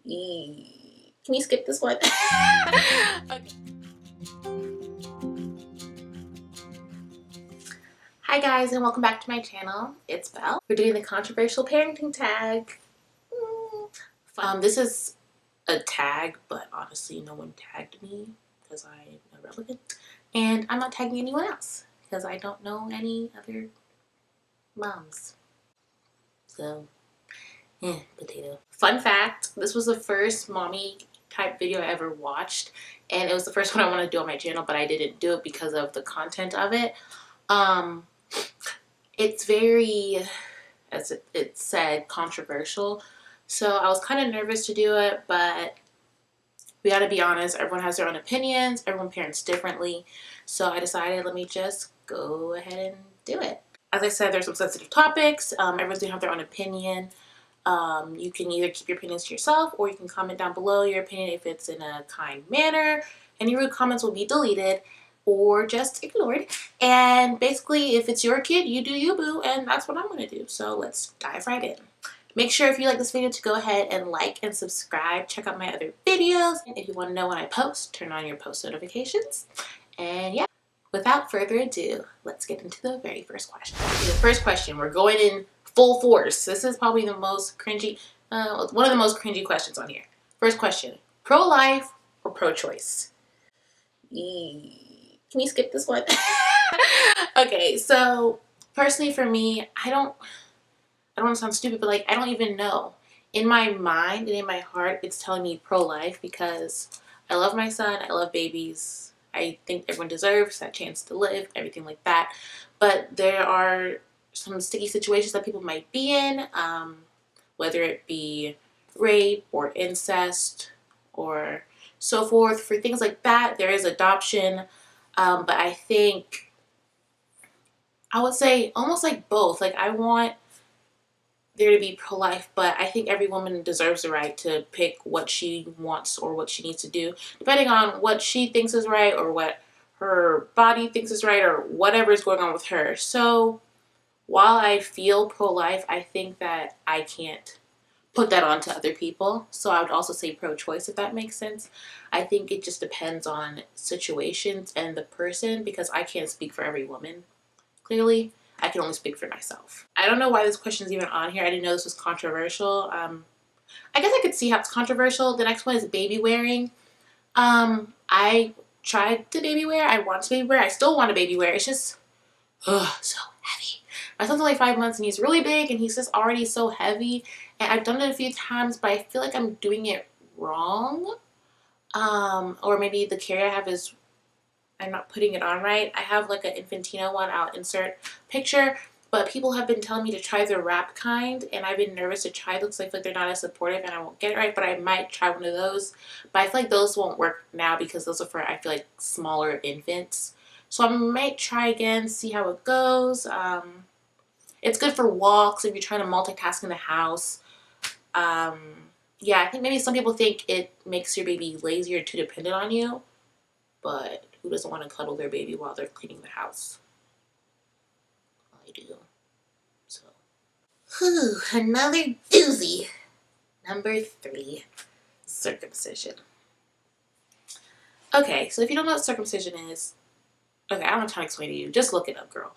Can we skip this one? Okay. Hi guys, and welcome back to my channel. It's Belle. We're doing the controversial parenting tag. This is a tag, but honestly no one tagged me because I'm irrelevant. And I'm not tagging anyone else because I don't know any other moms. So, potato. Fun fact, this was the first mommy type video I ever watched, and it was the first one I wanted to do on my channel, but I didn't do it because of the content of it. It's very, as it said, controversial. So I was kind of nervous to do it, but we gotta be honest, everyone has their own opinions, everyone parents differently. So I decided, let me just go ahead and do it. As I said, there's some sensitive topics. Everyone's gonna have their own opinion. You can either keep your opinions to yourself, or you can comment down below your opinion if it's in a kind manner. Any rude comments will be deleted or just ignored. And basically, if it's your kid, you do you, boo, and that's what I'm going to do. So let's dive right in. Make sure if you like this video to go ahead and like and subscribe. Check out my other videos. And if you want to know when I post, turn on your post notifications. And yeah, without further ado, let's get into the very first question. The first question, we're going in full force. This is probably the most cringy, one of the most cringy questions on here. First question, pro-life or pro-choice? Can we skip this one? Okay, so personally for me, I don't want to sound stupid, but like I don't even know. In my mind and in my heart, it's telling me pro-life because I love my son, I love babies. I think everyone deserves that chance to live, everything like that. But there are some sticky situations that people might be in, whether it be rape or incest or so forth. For things like that, there is adoption, but I think I would say almost like both. Like I want there to be pro-life, but I think every woman deserves the right to pick what she wants or what she needs to do, depending on what she thinks is right or what her body thinks is right or whatever is going on with her. So while I feel pro-life, I think that I can't put that on to other people. So I would also say pro-choice, if that makes sense. I think it just depends on situations and the person, because I can't speak for every woman. Clearly, I can only speak for myself. I don't know why this question is even on here. I didn't know this was controversial. I guess I could see how it's controversial. The next one is baby wearing. I tried to baby wear. I want to baby wear. I still want to baby wear. It's just so heavy. My son's only 5 months and he's really big and he's just already so heavy. And I've done it a few times, but I feel like I'm doing it wrong. Or maybe the carrier I have is, I'm not putting it on right. I have like an Infantino one. I'll insert picture. But people have been telling me to try the wrap kind, and I've been nervous to try. It looks like they're not as supportive and I won't get it right, but I might try one of those. But I feel like those won't work now because those are for, I feel like, smaller infants. So I might try again, see how it goes. It's good for walks if you're trying to multitask in the house. Yeah, I think maybe some people think it makes your baby lazy or too dependent on you, but who doesn't want to cuddle their baby while they're cleaning the house? I do. So, another doozy. Number 3, circumcision. Okay, so if you don't know what circumcision is, okay, I don't have time to explain to you. Just look it up, girl.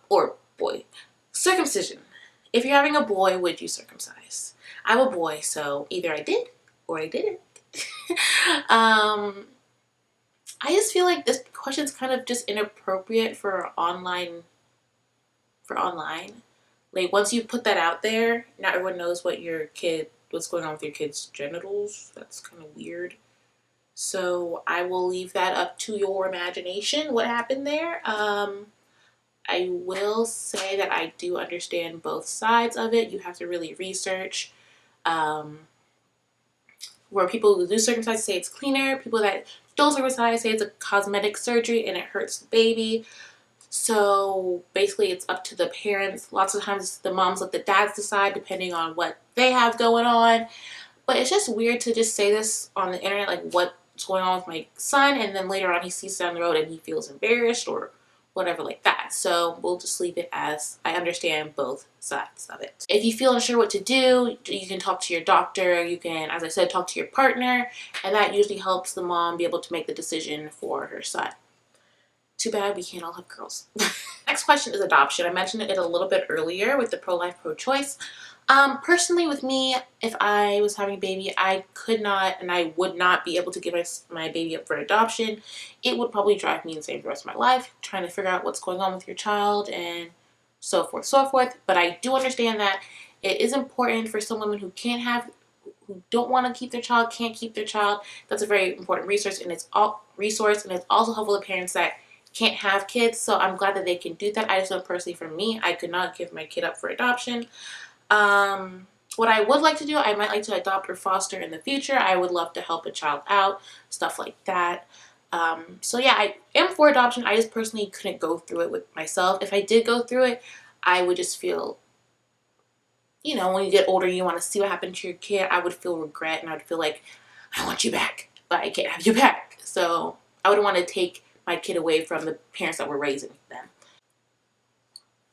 Or boy. Circumcision. If you're having a boy, would you circumcise? I'm a boy, so either I did or I didn't. I just feel like this question's kind of just inappropriate for online. Like once you put that out there, not everyone knows what's going on with your kid's genitals. That's kind of weird. So I will leave that up to your imagination, what happened there. I will say that I do understand both sides of it. You have to really research. Where people who do circumcise say it's cleaner, people that don't circumcise say it's a cosmetic surgery and it hurts the baby. So basically it's up to the parents. Lots of times the moms let the dads decide depending on what they have going on. But it's just weird to just say this on the internet, like what's going on with my son, and then later on he sees it down the road and he feels embarrassed or whatever like that. So we'll just leave it as I understand both sides of it. If you feel unsure what to do, you can talk to your doctor. You can, as I said, talk to your partner, and that usually helps the mom be able to make the decision for her son. Too bad we can't all have girls. Next question is adoption. I mentioned it a little bit earlier with the ProLife, ProChoice. Personally with me, if I was having a baby, I could not and I would not be able to give my baby up for adoption. It would probably drive me insane for the rest of my life, trying to figure out what's going on with your child and so forth, so forth. But I do understand that it is important for some women who who don't want to keep their child, can't keep their child. That's a very important resource, and it's also helpful to parents that can't have kids. So I'm glad that they can do that. I just know personally for me, I could not give my kid up for adoption. What I would like to do, I might like to adopt or foster in the future. I would love to help a child out, stuff like that. So yeah, I am for adoption. I just personally couldn't go through it with myself. If I did go through it, I would just feel, you know, when you get older, you want to see what happened to your kid. I would feel regret, and I would feel like, I want you back, but I can't have you back. So I would want to take my kid away from the parents that were raising them.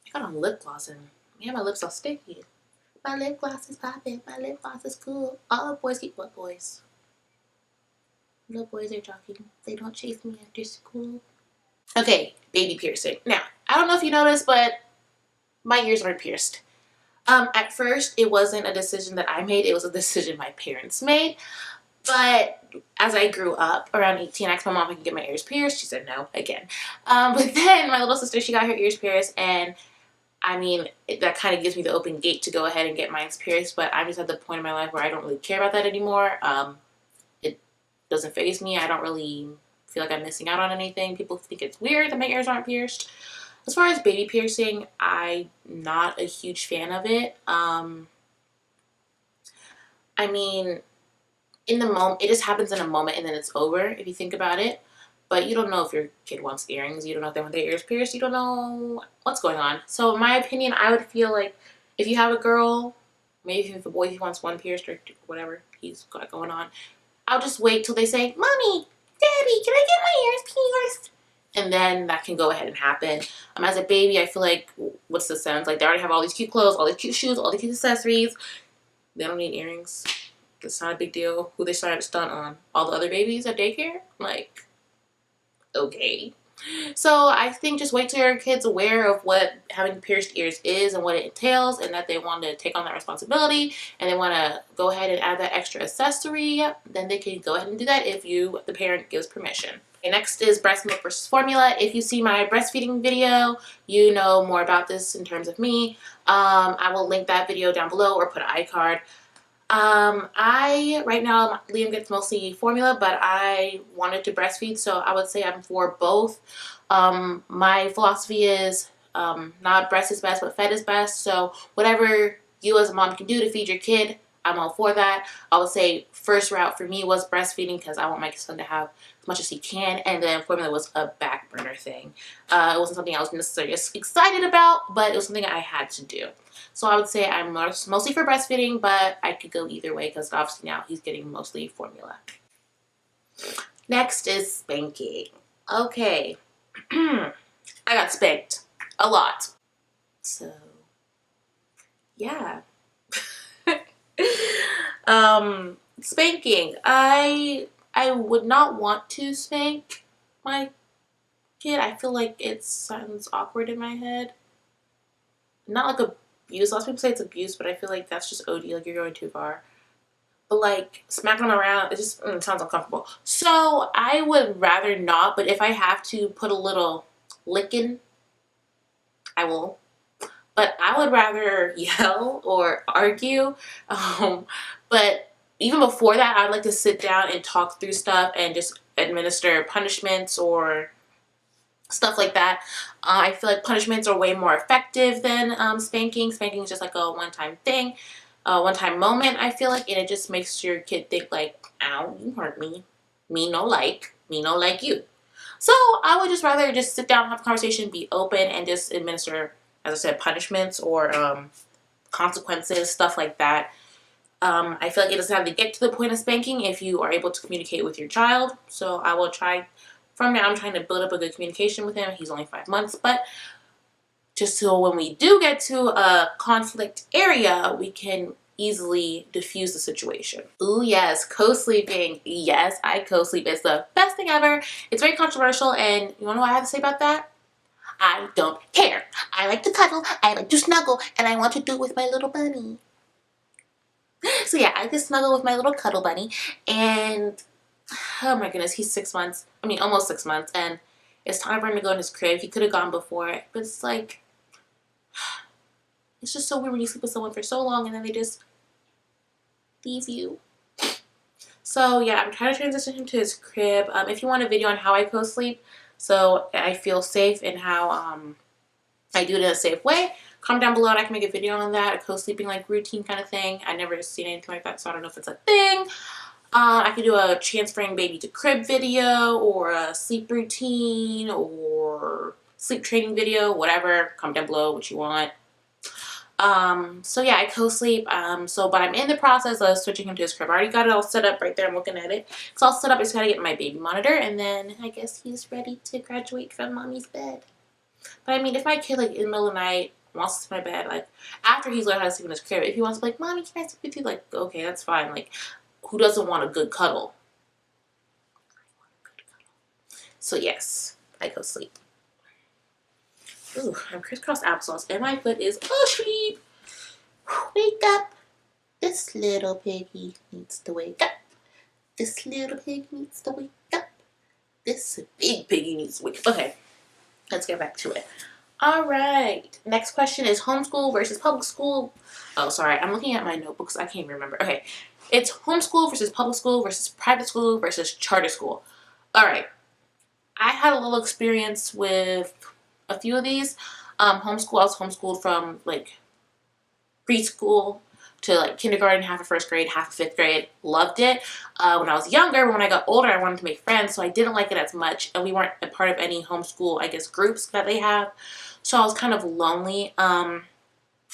I got on lip gloss, and man, my lips are sticky. My lip gloss is popping. My lip gloss is cool. All the boys keep what boys? No boys are talking. They don't chase me after school. Okay, baby piercing. Now, I don't know if you noticed, but my ears aren't pierced. At first, it wasn't a decision that I made. It was a decision my parents made. But as I grew up, around 18, I asked my mom if I could get my ears pierced. She said no, again. But then my little sister, she got her ears pierced, and I mean, that kind of gives me the open gate to go ahead and get mine pierced, but I'm just at the point in my life where I don't really care about that anymore. It doesn't faze me. I don't really feel like I'm missing out on anything. People think it's weird that my ears aren't pierced. As far as baby piercing, I'm not a huge fan of it. I mean, in the moment, it just happens in a moment and then it's over if you think about it. But you don't know if your kid wants earrings. You don't know if they want their ears pierced. You don't know what's going on. So in my opinion, I would feel like if you have a girl, maybe if a boy he wants one pierced or whatever he's got going on, I'll just wait till they say, Mommy, Daddy, can I get my ears pierced? And then that can go ahead and happen. As a baby, I feel like, what's the sense? Like, they already have all these cute clothes, all these cute shoes, all these cute accessories. They don't need earrings. It's not a big deal who they started to stunt on. All the other babies at daycare? Like, okay. So I think just wait till your kid's aware of what having pierced ears is and what it entails, and that they want to take on that responsibility and they want to go ahead and add that extra accessory. Then they can go ahead and do that if the parent gives permission. Okay, next is breast milk versus formula. If you see my breastfeeding video, you know more about this in terms of me. I will link that video down below or put an iCard. Right now, Liam gets mostly formula, but I wanted to breastfeed, so I would say I'm for both. My philosophy is, not breast is best, but fed is best. So whatever you as a mom can do to feed your kid, I'm all for that. I would say first route for me was breastfeeding because I want my son to have as much as he can, and then formula was a back burner thing. It wasn't something I was necessarily excited about, but it was something I had to do. So I would say I'm mostly for breastfeeding, but I could go either way because obviously now he's getting mostly formula. Next is spanking. Okay. I got spanked a lot. So, yeah. Spanking. I would not want to spank my kid. I feel like it sounds awkward in my head. Not like abuse. Lots of people say it's abuse, but I feel like that's just OD. Like, you're going too far. But like smacking them around, it just sounds uncomfortable. So I would rather not. But if I have to put a little licking, I will. But I would rather yell or argue. But even before that, I'd like to sit down and talk through stuff and just administer punishments or stuff like that. I feel like punishments are way more effective than spanking. Spanking is just like a one-time thing, a one-time moment, I feel like, and it just makes your kid think like, ow, you hurt me. Me no like you. So I would just rather just sit down, have a conversation, be open, and just administer, as I said, punishments or consequences, stuff like that. I feel like it doesn't have to get to the point of spanking if you are able to communicate with your child. So I will try from now I'm trying to build up a good communication with him. He's only 5 months, but just so when we do get to a conflict area, we can easily diffuse the situation. Ooh, yes, co-sleeping. Yes, I co-sleep. It's the best thing ever. It's very controversial, and you wanna know what I have to say about that? I don't care. I like to cuddle, I like to snuggle, and I want to do it with my little bunny. So yeah, I just snuggle with my little cuddle bunny, and oh my goodness, he's 6 months. I mean, almost 6 months, and it's time for him to go in his crib. He could have gone before, but it's like, it's just so weird when you sleep with someone for so long and then they just leave you. So yeah, I'm trying to transition him to his crib. If you want a video on how I co-sleep, so I feel safe and how I do it in a safe way, comment down below and I can make a video on that, a co-sleeping like routine kind of thing. I've never seen anything like that, so I don't know if it's a thing. I could do a transferring baby to crib video or a sleep routine or sleep training video, whatever. Comment down below what you want. So yeah, I co-sleep, but I'm in the process of switching him to his crib. I already got it all set up right there. I'm looking at it. It's all set up. I just gotta get my baby monitor, and then I guess he's ready to graduate from mommy's bed. But I mean, if my kid, like, in the middle of the night wants to sleep in my bed, like, after he's learned how to sleep in his crib, if he wants to be like, Mommy, can I sleep with you? Like, okay, that's fine. Like, who doesn't want a good cuddle? So yes, I co-sleep. Ooh, I'm crisscross applesauce, and my foot is asleep. Wake up. This little piggy needs to wake up. This little pig needs to wake up. This big piggy needs to wake up. Okay, let's get back to it. All right. Next question is homeschool versus public school. Oh, sorry. I'm looking at my notebooks. I can't even remember. Okay. It's homeschool versus public school versus private school versus charter school. All right. I had a little experience with a few of these. Homeschool, I was homeschooled from like preschool to like kindergarten, half of first grade, half of fifth grade. Loved it. When I was younger, when I got older, I wanted to make friends, so I didn't like it as much. And we weren't a part of any homeschool, I guess, groups that they have. So I was kind of lonely. I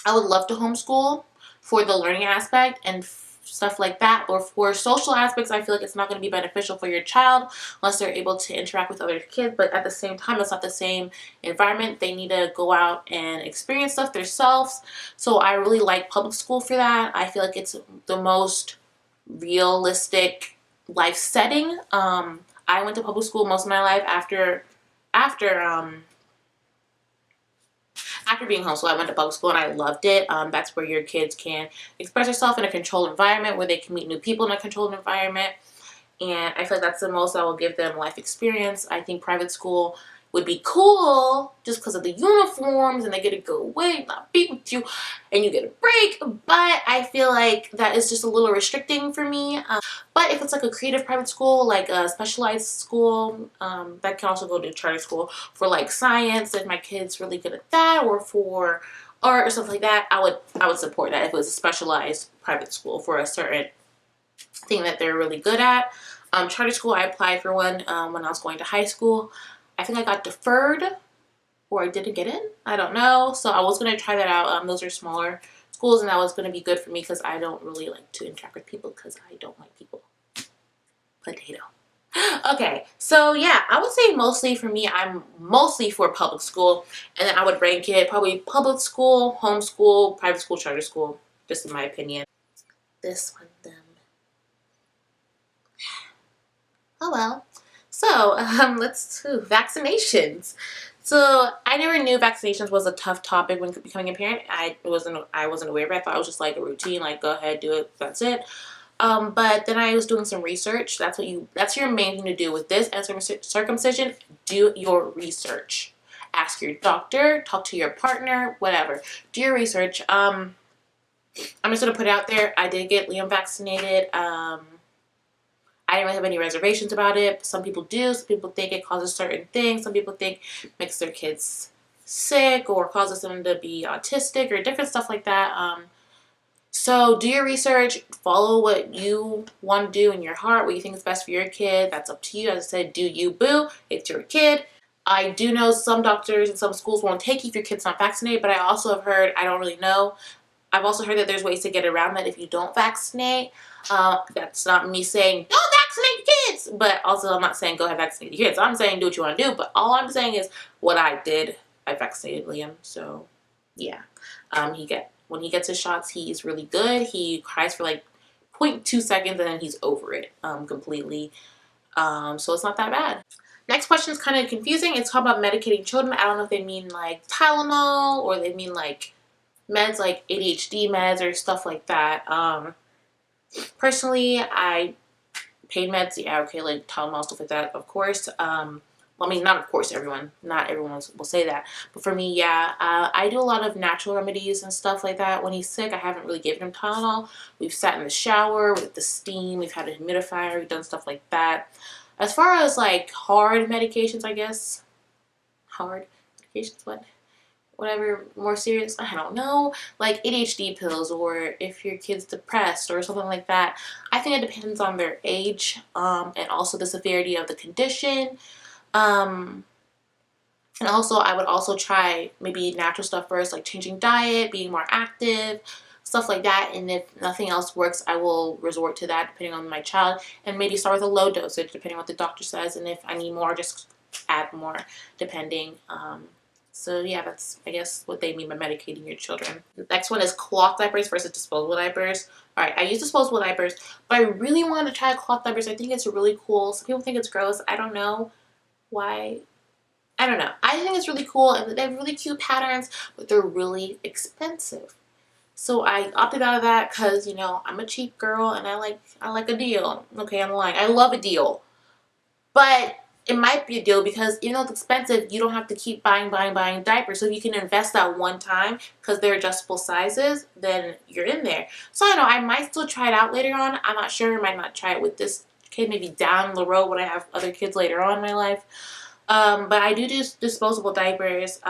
would love to homeschool for the learning aspect and stuff like that, or for social aspects. I feel like it's not going to be beneficial for your child unless they're able to interact with other kids, but at the same time it's not the same environment. They need to go out and experience stuff themselves. So I really like public school for that. I feel like it's the most realistic life setting. I went to public school most of my life after being homeschooled. I went to public school and I loved it. That's where your kids can express themselves in a controlled environment, where they can meet new people in a controlled environment. And I feel like that's the most that will give them life experience. I think private school would be cool just because of the uniforms and they get to go away, not be with you, and you get a break. But I feel like that is just a little restricting for me. But if it's like a creative private school, like a specialized school, that can also go to charter school for like science, if my kid's really good at that, or for art or stuff like that, I would support that if it was a specialized private school for a certain thing that they're really good at. Charter school, I applied for one when I was going to high school. I think I got deferred, or I didn't get in. I don't know. So I was going to try that out. Those are smaller schools, and that was going to be good for me because I don't really like to interact with people because I don't like people. Potato. Okay, so yeah, I would say mostly for me, I'm mostly for public school, and then I would rank it probably public school, homeschool, private school, charter school, just in my opinion. This one, them. Oh well. So, let's do vaccinations. So, I never knew vaccinations was a tough topic when becoming a parent. I wasn't aware of it. I thought it was just like a routine, like go ahead, do it, that's it. But then I was doing some research. That's your main thing to do with this and circumcision. Do your research. Ask your doctor, talk to your partner, whatever. Do your research. I'm just gonna put it out there. I did get Liam vaccinated. I didn't really have any reservations about it. Some people do. Some people think it causes certain things. Some people think it makes their kids sick or causes them to be autistic or different stuff like that. So do your research. Follow what you want to do in your heart, what you think is best for your kid. That's up to you. As I said, do you, boo. It's your kid. I do know some doctors and some schools won't take you if your kid's not vaccinated, but I also have heard, I don't really know, I've also heard that there's ways to get around that if you don't vaccinate. That's not me saying, don't vaccinate your kids. But also, I'm not saying go ahead vaccinate your kids. I'm saying do what you want to do. But all I'm saying is what I did. I vaccinated Liam. So yeah, when he gets his shots, he's really good. He cries for like 0.2 seconds and then he's over it completely. So it's not that bad. Next question is kind of confusing. It's talking about medicating children. I don't know if they mean like Tylenol or they mean like meds like ADHD meds or stuff like that. Personally, I pain meds, yeah, okay, like Tylenol, stuff like that, of course. Well, I mean, not of course, not everyone will say that. But for me, yeah, I do a lot of natural remedies and stuff like that. When he's sick, I haven't really given him Tylenol. We've sat in the shower with the steam. We've had a humidifier. We've done stuff like that. As far as like hard medications, I guess. Hard medications, what? Whatever, more serious, I don't know, like ADHD pills, or if your kid's depressed or something like that. I think it depends on their age, and also the severity of the condition. And also I would also try maybe natural stuff first, like changing diet, being more active, stuff like that. And if nothing else works, I will resort to that depending on my child, and maybe start with a low dosage depending on what the doctor says, and if I need more, just add more depending. So yeah, that's, I guess, what they mean by medicating your children. The next one is cloth diapers versus disposable diapers. Alright, I use disposable diapers, but I really wanted to try cloth diapers. I think it's really cool. Some people think it's gross. I don't know why. I don't know. I think it's really cool, and they have really cute patterns, but they're really expensive. So I opted out of that because, you know, I'm a cheap girl and I like a deal. Okay, I'm lying. I love a deal. But it might be a deal because even though it's expensive, you don't have to keep buying diapers. So if you can invest that one time because they're adjustable sizes, then you're in there. So I don't know, I might still try it out later on. I'm not sure. I might not try it with this kid. Maybe down the road when I have other kids later on in my life. But I do disposable diapers.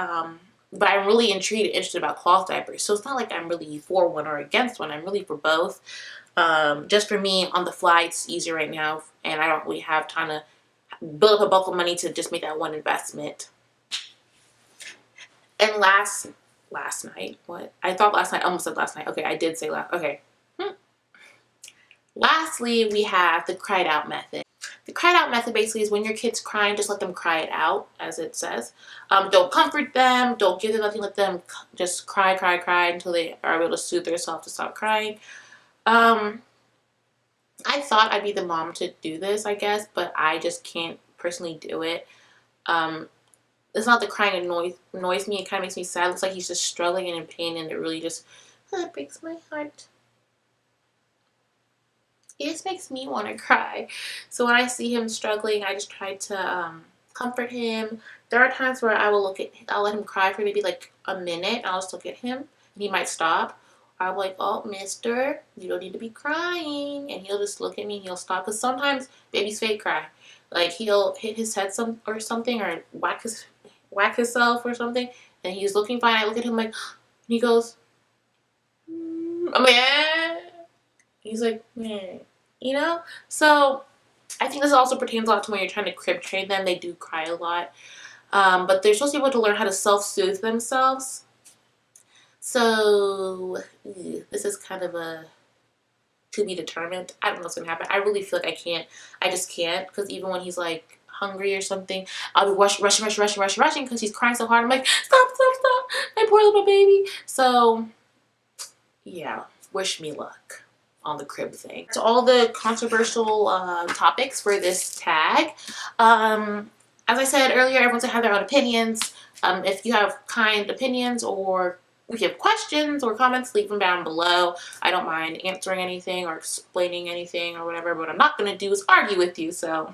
But I'm really interested about cloth diapers. So it's not like I'm really for one or against one. I'm really for both. Just for me, on the fly, it's easier right now. And I don't really have time to build up a bulk of money to just make that one investment. And last night, what? I thought last night, I almost said last night. Okay, I did say last, okay. Lastly, we have the cried out method. The cried out method basically is when your kid's crying, just let them cry it out, as it says. Don't comfort them, don't give them nothing, let them just cry until they are able to soothe themselves to stop crying. I thought I'd be the mom to do this, I guess, but I just can't personally do it. It's not the crying annoys me. It kind of makes me sad. It looks like he's just struggling and in pain, and it really just breaks my heart. It just makes me want to cry. So when I see him struggling, I just try to comfort him. There are times where I'll let him cry for maybe like a minute, and I'll just look at him, and he might stop. I'm like, oh, mister, you don't need to be crying. And he'll just look at me and he'll stop. Because sometimes babies fake cry. Like, he'll hit his head or something, or whack himself or something. And he's looking fine. I look at him like, and he goes, I'm like, eh. He's like, eh. You know? So, I think this also pertains a lot to when you're trying to crib train them. They do cry a lot. But they're supposed to be able to learn how to self-soothe themselves. So, this is kind of a to be determined. I don't know what's going to happen. I really feel like I just can't, because even when he's like hungry or something, I'll be rushing because he's crying so hard. I'm like, stop, my poor little baby. So, yeah, wish me luck on the crib thing. So all the controversial topics for this tag. As I said earlier, everyone's gonna have their own opinions. If you have kind opinions, or if you have questions or comments, leave them down below. I don't mind answering anything or explaining anything or whatever, but what I'm not going to do is argue with you. So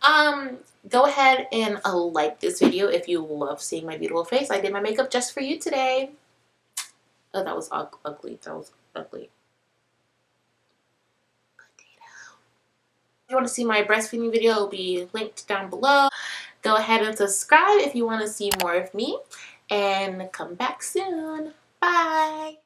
go ahead and like this video if you love seeing my beautiful face. I did my makeup just for you today. Oh, that was ugly. That was ugly. If you want to see my breastfeeding video, it will be linked down below. Go ahead and subscribe if you want to see more of me. And come back soon. Bye.